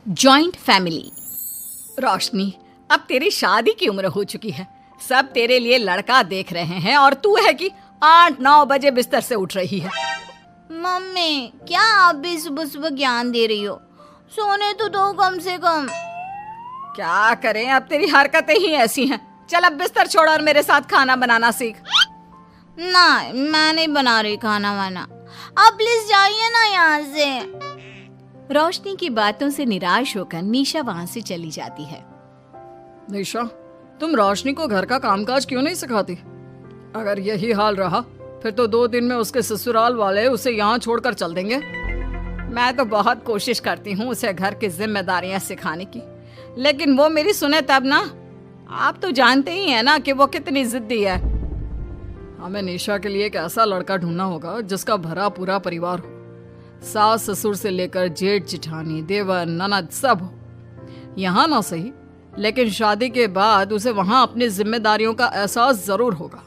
Joint family. रोशनी, अब तेरी शादी की उम्र हो चुकी है, सब तेरे लिए लड़का देख रहे हैं और तू है कि 8-9 बजे बिस्तर से उठ रही है। मम्मी, क्या आप भी सुबह सुबह ज्ञान दे रही हो? सोने तो दो कम से कम। क्या करें, अब तेरी हरकतें ही ऐसी हैं। चल अब बिस्तर छोड़ और मेरे साथ खाना बनाना सीख। ना, मैं नहीं बना रही खाना वाना, आप प्लीज जाइए ना यहाँ से। रोशनी की बातों से निराश होकर निशा वहाँ से चली जाती है। निशा, तुम रोशनी को घर का कामकाज क्यों नहीं सिखाती? अगर यही हाल रहा फिर तो 2 दिन में उसके ससुराल वाले उसे यहाँ छोड़कर चल देंगे। मैं तो बहुत कोशिश करती हूँ उसे घर की जिम्मेदारियां सिखाने की, लेकिन वो मेरी सुने तब ना। आप तो जानते ही हैं ना कि वो कितनी जिद्दी है। हमें निशा के लिए एक ऐसा लड़का ढूंढना होगा जिसका भरा पूरा परिवार हो, सास ससुर से लेकर जेठ जिठानी देवर ननद सब हो। यहाँ ना सही, लेकिन शादी के बाद उसे वहाँ अपनी जिम्मेदारियों का एहसास जरूर होगा।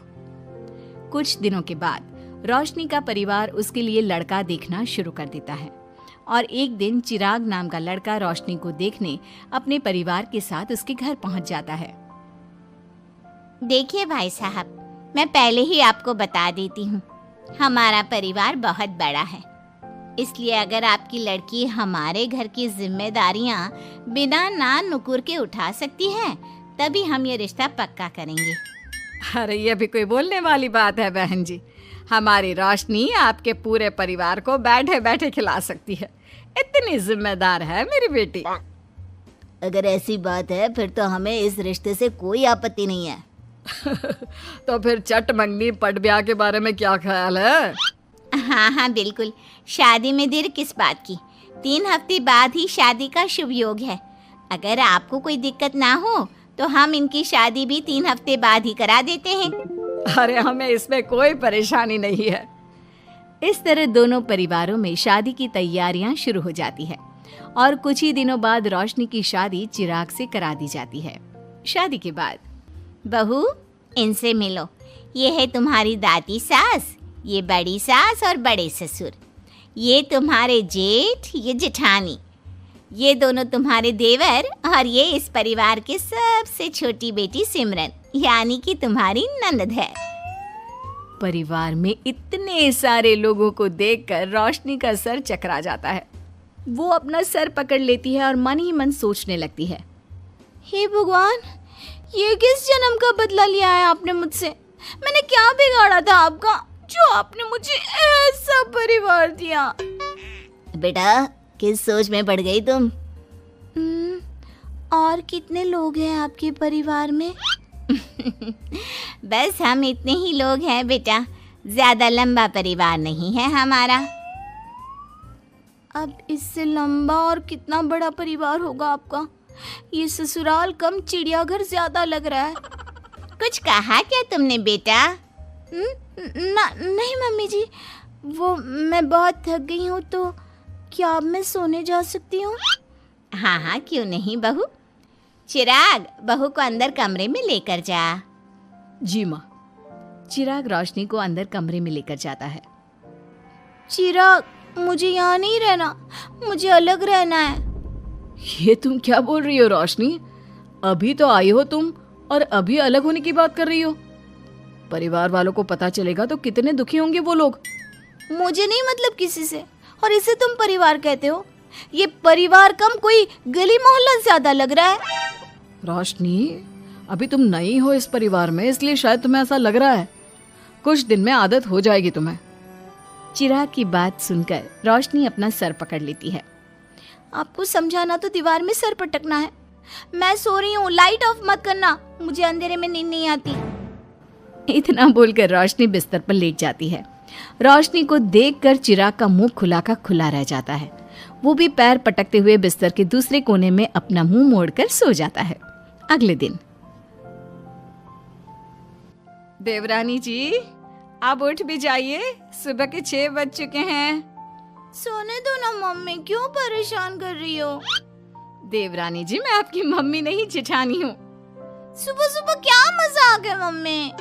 कुछ दिनों के बाद रोशनी का परिवार उसके लिए लड़का देखना शुरू कर देता है और एक दिन चिराग नाम का लड़का रोशनी को देखने अपने परिवार के साथ उसके घर पहुंच जाता है। देखिए भाई साहब, मैं पहले ही आपको बता देती हूँ, हमारा परिवार बहुत बड़ा है, इसलिए अगर आपकी लड़की हमारे घर की जिम्मेदारियाँ बिना ना नुकुर के उठा सकती है तभी हम ये रिश्ता पक्का करेंगे। अरे ये भी कोई बोलने वाली बात है बहन जी, हमारी रोशनी आपके पूरे परिवार को बैठे बैठे खिला सकती है, इतनी जिम्मेदार है मेरी बेटी। अगर ऐसी बात है फिर तो हमें इस रिश्ते से कोई आपत्ति नहीं है। तो फिर चट मंगनी पट ब्याह के बारे में क्या ख्याल है? हाँ बिल्कुल, शादी में देर किस बात की, 3 हफ्ते बाद ही शादी का शुभ योग है। अगर आपको कोई दिक्कत ना हो तो हम इनकी शादी भी 3 हफ्ते बाद ही करा देते हैं। अरे हमें इसमें कोई परेशानी नहीं है। इस तरह दोनों परिवारों में शादी की तैयारियां शुरू हो जाती है और कुछ ही दिनों बाद रोशनी की शादी चिराग से करा दी जाती है। शादी के बाद, बहू इनसे मिलो, ये है तुम्हारी दादी सास, ये बड़ी सास और बड़े ससुर, ये तुम्हारे जेठ, ये जेठानी, ये दोनों तुम्हारे देवर और ये इस परिवार की सबसे छोटी बेटी सिमरन, यानी कि तुम्हारी ननद है। परिवार में इतने सारे लोगों को देखकर रोशनी का सर चकरा जाता है। वो अपना सर पकड़ लेती है और मन ही मन सोचने लगती है, हे भगवान, ये किस जन्म का बदला लिया है आपने मुझसे? मैंने क्या बिगाड़ा था आपका जो आपने मुझे ऐसा परिवार दिया? बेटा, किस सोच में पड़ गई तुम? और कितने लोग हैं आपके परिवार में? बस हम इतने ही लोग हैं बेटा, ज्यादा लंबा परिवार नहीं है हमारा। अब इससे लंबा और कितना बड़ा परिवार होगा आपका? ये ससुराल कम चिड़ियाघर ज्यादा लग रहा है। कुछ कहा क्या तुमने बेटा? नहीं मम्मी जी, वो मैं बहुत थक गई हूँ, तो क्या अब मैं सोने जा सकती हूँ? हाँ क्यों नहीं बहू। चिराग, बहू को अंदर कमरे में लेकर जा। जी माँ। चिराग रोशनी को अंदर कमरे में लेकर जाता है। चिराग, मुझे यहाँ नहीं रहना, मुझे अलग रहना है। ये तुम क्या बोल रही हो रोशनी? अभी तो आई हो तुम और अभी अलग होने की बात कर रही हो। परिवार वालों को पता चलेगा तो कितने दुखी होंगे वो लोग। मुझे नहीं मतलब किसी से, और इसे तुम परिवार कहते हो? ये परिवार कम कोई गली मोहल्ला ज्यादा लग रहा है। रोशनी, अभी तुम नई हो इस परिवार में, इसलिए शायद तुम्हें ऐसा लग रहा है। कुछ दिन में आदत हो जाएगी तुम्हें। चिराग की बात सुनकर रोशनी अपना सर पकड़ लेती है। आपको समझाना तो दीवार में सर पटकना है। मैं सो रही हूँ, लाइट ऑफ मत करना, मुझे अंधेरे में नींद नहीं आती। इतना बोलकर रोशनी बिस्तर पर लेट जाती है। रोशनी को देखकर चिराग का मुंह खुला का खुला रह जाता है। वो भी पैर पटकते हुए बिस्तर के दूसरे कोने में अपना मुंह मोड़कर सो जाता है। अगले दिन, देवरानी जी, आप उठ भी जाइए, सुबह के 6 बज चुके हैं। सोने दो ना मम्मी, क्यों परेशान कर रही हो? देवरानी जी, मैं आपकी मम्मी नहीं जेठानी हूँ। सुबह सुबह क्या मजाक है मम्मी?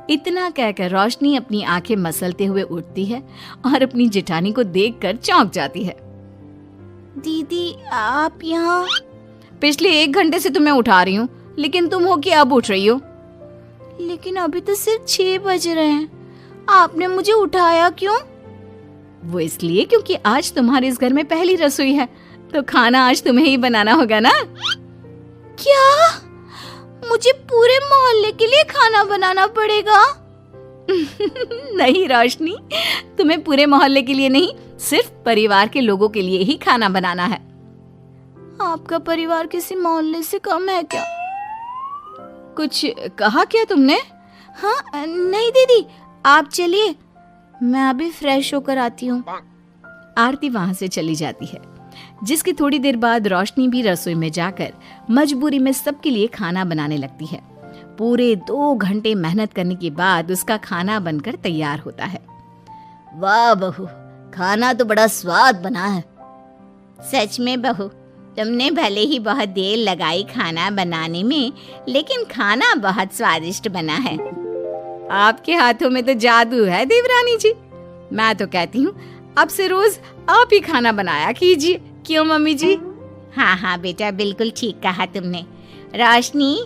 इतना कहकर रोशनी अपनी आंखें मसलते हुए उठती है और अपनी जेठानी को देखकर चौंक जाती है। दीदी आप यहाँ? पिछले 1 घंटे से तुम्हें उठा रही हूँ, लेकिन तुम हो कि अब उठ रही हो? लेकिन अभी तो सिर्फ 6 बज रहे हैं, आपने मुझे उठाया क्यों? वो इसलिए क्योंकि आज तुम्हारे इस घर में पहली रसोई है, तो खाना आज तुम्हें ही बनाना होगा ना। क्या? मुझे पूरे मोहल्ले के लिए खाना बनाना पड़ेगा? नहीं रोशनी, तुम्हें पूरे मोहल्ले के लिए नहीं, सिर्फ परिवार के लोगों के लिए ही खाना बनाना है। आपका परिवार किसी मोहल्ले से कम है क्या? कुछ कहा क्या तुमने? हाँ नहीं दीदी, आप चलिए, मैं अभी फ्रेश होकर आती हूँ। आरती वहां से चली जाती है, जिसकी थोड़ी देर बाद रोशनी भी रसोई में जाकर मजबूरी में सबके लिए खाना बनाने लगती है। पूरे 2 घंटे मेहनत करने के बाद उसका खाना बनकर तैयार होता है। वाह बहू, खाना तो बड़ा स्वाद बना है। सच में बहू, तुमने भले ही बहुत देर लगाई खाना बनाने में, लेकिन खाना बहुत स्वादिष्ट बना है। आपके हाथों में तो जादू है देवरानी जी। मैं तो कहती हूँ अब से रोज आप ही खाना बनाया कीजिए, क्यों मम्मी जी? हाँ हाँ बेटा, बिल्कुल ठीक कहा तुमने। रोशनी,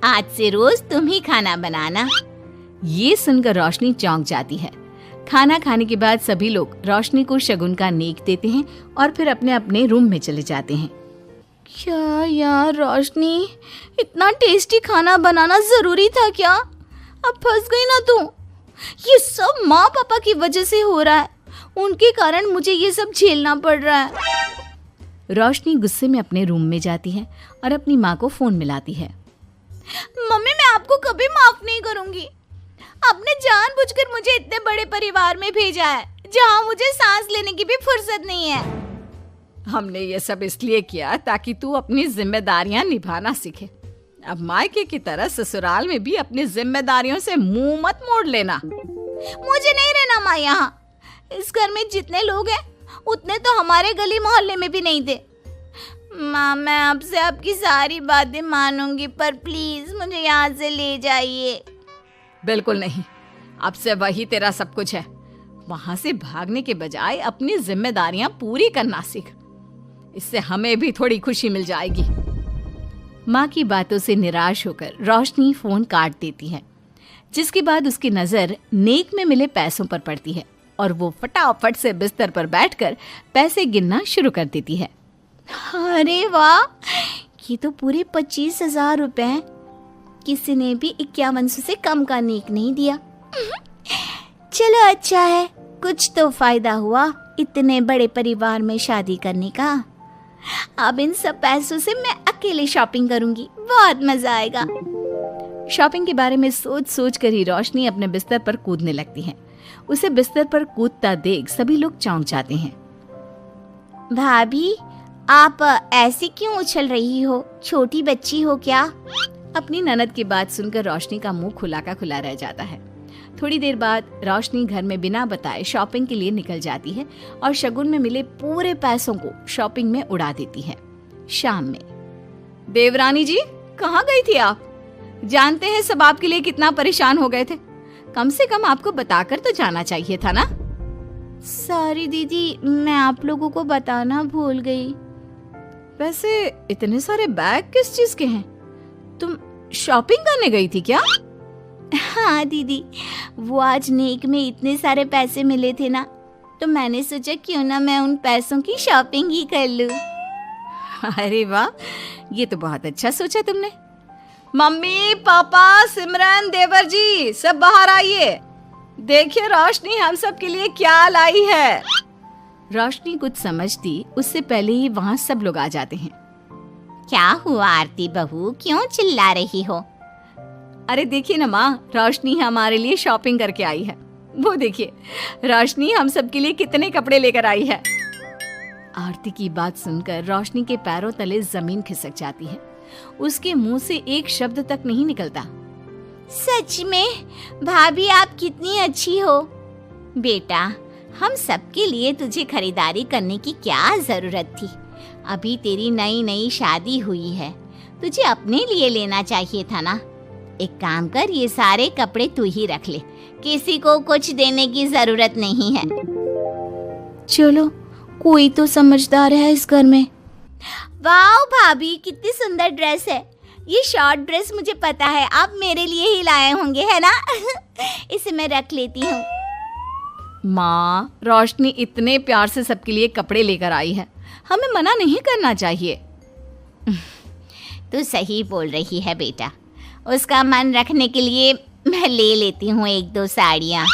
आज से रोज तुम ही खाना बनाना। ये सुनकर रोशनी चौंक जाती है। खाना खाने के बाद सभी लोग रोशनी को शगुन का नेक देते हैं और फिर अपने अपने रूम में चले जाते हैं। क्या यार रोशनी, इतना टेस्टी खाना बनाना जरूरी था क्या? अब फंस गई ना तू। ये सब माँ पापा की वजह से हो रहा है, उनके कारण मुझे ये सब झेलना पड़ रहा है। रोशनी गुस्से में अपने रूम में जाती है और अपनी माँ को फोन मिलाती है। मम्मी, मैं आपको कभी माफ नहीं करूंगी। आपने जानबूझकर मुझे इतने बड़े परिवार में भेजा है, जहाँ मुझे सांस लेने की भी फुर्सत नहीं है। हमने ये सब इसलिए किया ताकि तू अपनी जिम्मेदारियां निभाना सीखे। अब मायके की तरह ससुराल में भी अपनी जिम्मेदारियों से मुंह मत मोड़ लेना। मुझे नहीं रहना माँ यहाँ। इस घर में जितने लोग हैं उतने तो हमारे गली मोहल्ले में भी नहीं थे। माँ, मैं आपसे आपकी सारी बातें मानूंगी, पर प्लीज मुझे यहाँ से ले जाइए। बिल्कुल नहीं, अब से वही तेरा सब कुछ है। वहां से भागने के बजाय अपनी जिम्मेदारियां पूरी करना सीख, इससे हमें भी थोड़ी खुशी मिल जाएगी। माँ की बातों से निराश होकर रोशनी फोन काट देती है, जिसके बाद उसकी नजर नेक में मिले पैसों पर पड़ती है और वो फटाफट से बिस्तर पर बैठकर पैसे गिनना शुरू कर देती है। अरे वाह, ये तो पूरे 25,000 रुपए हैं। किसी ने भी 5100 से कम का नेक नहीं दिया। चलो अच्छा है, कुछ तो फायदा हुआ इतने बड़े परिवार में शादी करने का। अब इन सब पैसों से मैं अकेले शॉपिंग करूंगी, बहुत मजा आएगा। शॉपिंग के बारे में सोच सोच कर ही रोशनी अपने बिस्तर पर कूदने लगती है। उसे बिस्तर पर कूदता देख सभी लोग चौंक जाते हैं। भाभी, आप ऐसे क्यों उछल रही हो? छोटी बच्ची हो क्या? अपनी ननद की बात सुनकर रोशनी का मुंह खुला का खुला रह जाता है। थोड़ी देर बाद रोशनी घर में बिना बताए शॉपिंग के लिए निकल जाती है और शगुन में मिले पूरे पैसों को शॉपिंग में उड़ा देती है। शाम में, देवरानी जी कहाँ गई थी आप? जानते हैं सब आपके लिए कितना परेशान हो गए थे, कम से कम आपको बताकर तो जाना चाहिए था ना। सॉरी दीदी, मैं आप लोगों को बताना भूल गई। वैसे इतने सारे बैग किस चीज के हैं? तुम शॉपिंग करने गई थी क्या? हाँ दीदी, वो आज नेक में इतने सारे पैसे मिले थे ना, तो मैंने सोचा क्यों ना मैं उन पैसों की शॉपिंग ही कर लूं। अरे वाह, ये तो बहुत अच्छा सोचा तुमने। मम्मी, पापा, सिमरन, देवर जी, सब बाहर आइए। देखिए रोशनी हम सब के लिए क्या लाई है। रोशनी कुछ समझती उससे पहले ही वहाँ सब लोग आ जाते हैं। क्या हुआ आरती बहू, क्यों चिल्ला रही हो? अरे देखिए ना माँ, रोशनी हमारे लिए शॉपिंग करके आई है। वो देखिए रोशनी हम सब के लिए कितने कपड़े लेकर आई है। आरती की बात सुनकर रोशनी के पैरों तले जमीन खिसक जाती है। उसके मुंह से एक शब्द तक नहीं निकलता। सच में भाभी, आप कितनी अच्छी हो। बेटा, हम सबके लिए तुझे खरीदारी करने की क्या जरूरत थी? अभी तेरी नई नई शादी हुई है, तुझे अपने लिए लेना चाहिए था ना। एक काम कर, ये सारे कपड़े तू ही रख ले, किसी को कुछ देने की जरूरत नहीं है। चलो कोई तो समझदार है इस घर में। वाह भाभी, कितनी सुंदर ड्रेस है। ये शॉर्ट ड्रेस मुझे पता है आप मेरे लिए ही लाए होंगे, है ना? इसे मैं रख लेती हूँ। माँ, रोशनी इतने प्यार से सबके लिए कपड़े लेकर आई है, हमें मना नहीं करना चाहिए। तू सही बोल रही है बेटा, उसका मन रखने के लिए मैं ले लेती हूँ 1-2 साड़ियाँ।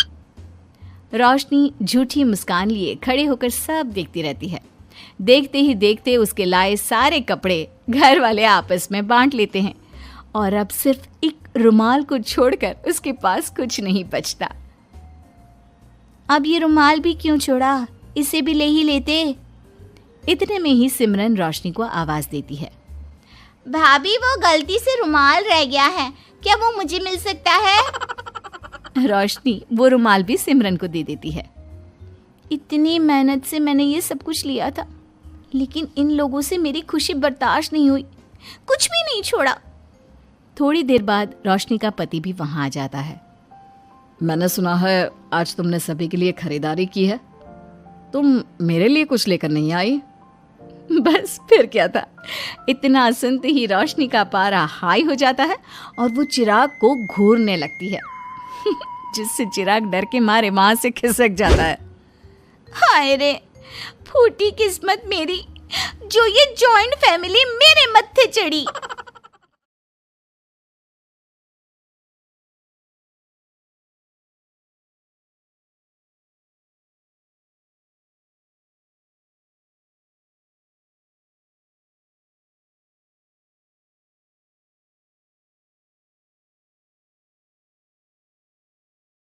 रोशनी झूठी मुस्कान लिए खड़े होकर सब देखती रहती है। देखते ही देखते उसके लाए सारे कपड़े घर वाले आपस में बांट लेते हैं और अब सिर्फ एक रुमाल को छोड़कर उसके पास कुछ नहीं बचता। अब ये रुमाल भी क्यों छोड़ा, इसे भी ले ही लेते। इतने में ही सिमरन रोशनी को आवाज देती है। भाभी, वो गलती से रुमाल रह गया है, क्या वो मुझे मिल सकता है? रोशनी वो रुमाल भी सिमरन को दे देती है। इतनी मेहनत से मैंने ये सब कुछ लिया था, लेकिन इन लोगों से मेरी खुशी बर्दाश्त नहीं हुई, कुछ भी नहीं छोड़ा। थोड़ी देर बाद रोशनी का पति भी वहां आ जाता है। मैंने सुना है आज तुमने सभी के लिए खरीदारी की है, तुम मेरे लिए कुछ लेकर नहीं आई? बस फिर क्या था, इतना सुनते ही रोशनी का पारा हाई हो जाता है और वो चिराग को घूरने लगती है, जिससे चिराग डर के मारे वहां से खिसक जाता है। हाय रे, फूटी किस्मत मेरी, जो ये जॉइंट फैमिली मेरे मत्थे चढ़ी।